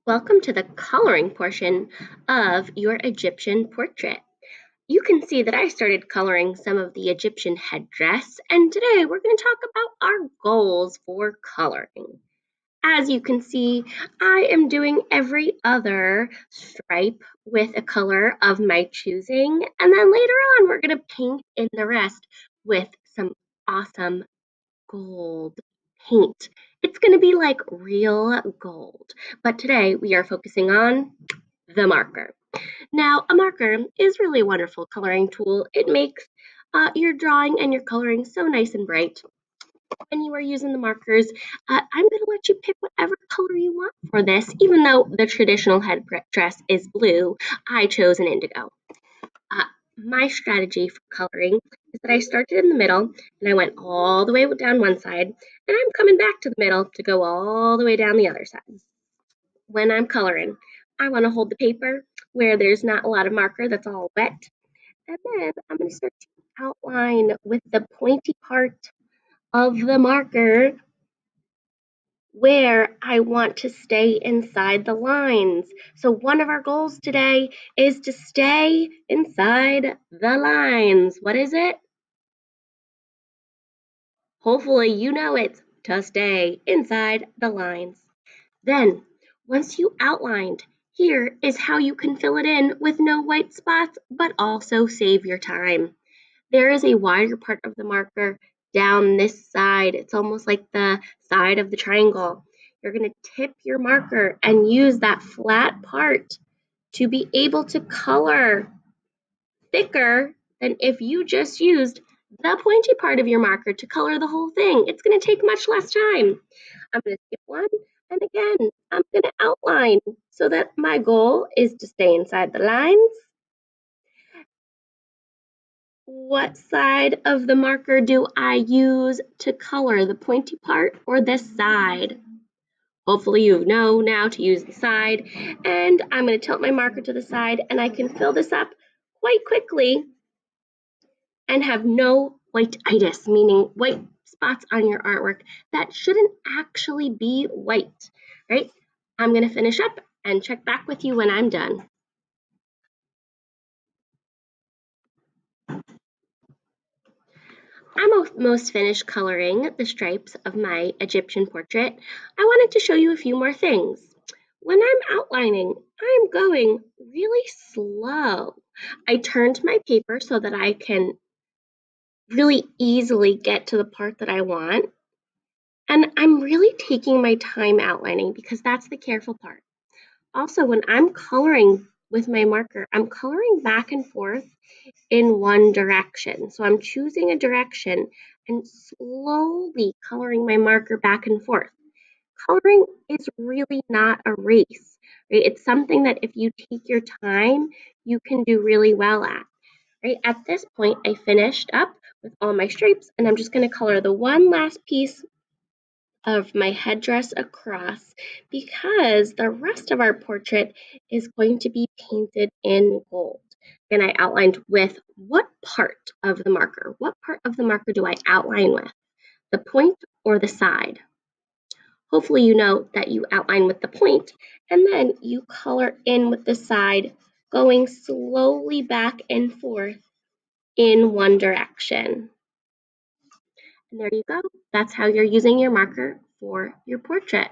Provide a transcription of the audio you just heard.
Welcome to the coloring portion of your Egyptian portrait. You can see that I started coloring some of the Egyptian headdress, and today we're going to talk about our goals for coloring. As you can see, I am doing every other stripe with a color of my choosing, and then later on we're going to paint in the rest with some awesome gold paint. It's going to be like real gold. But today we are focusing on the marker. Now, a marker is really a wonderful coloring tool. It makes your drawing and your coloring so nice and bright. When you are using the markers, I'm going to let you pick whatever color you want for this. Even though the traditional headdress is blue, I chose an indigo. Uh, my strategy for coloring is that I started in the middle and I went all the way down one side, and I'm coming back to the middle to go all the way down the other side. When I'm coloring, I want to hold the paper where there's not a lot of marker that's all wet, and then I'm going to start to outline with the pointy part of the marker where I want to stay inside the lines. So one of our goals today is to stay inside the lines. What is it? Hopefully you know it's to stay inside the lines. Then, once you outlined, here is how you can fill it in with no white spots, but also save your time. There is a wider part of the marker down this side. It's almost like the side of the triangle. You're going to tip your marker and use that flat part to be able to color thicker than if you just used the pointy part of your marker to color the whole thing. It's going to take much less time. I'm going to skip one, and again, I'm going to outline so that my goal is to stay inside the lines. What side of the marker do I use to color, the pointy part or this side? Hopefully you know now to use the side, and I'm going to tilt my marker to the side, and I can fill this up quite quickly and have no whiteitis, meaning white spots on your artwork that shouldn't actually be white, right? I'm going to finish up and check back with you when I'm done. I'm almost finished coloring the stripes of my Egyptian portrait. I wanted to show you a few more things. When I'm outlining, I'm going really slow. I turned my paper so that I can really easily get to the part that I want. And I'm really taking my time outlining because that's the careful part. Also, when I'm coloring with my marker, I'm coloring back and forth in one direction. So I'm choosing a direction and slowly coloring my marker back and forth. Coloring is really not a race, right? It's something that if you take your time, you can do really well at. Right? At this point, I finished up with all my stripes, and I'm just going to color the one last piece of my headdress across because the rest of our portrait is going to be painted in gold. And I outlined with what part of the marker? What part of the marker do I outline with? The point or the side? Hopefully you know that you outline with the point and then you color in with the side, going slowly back and forth in one direction. And there you go. That's how you're using your marker for your portrait.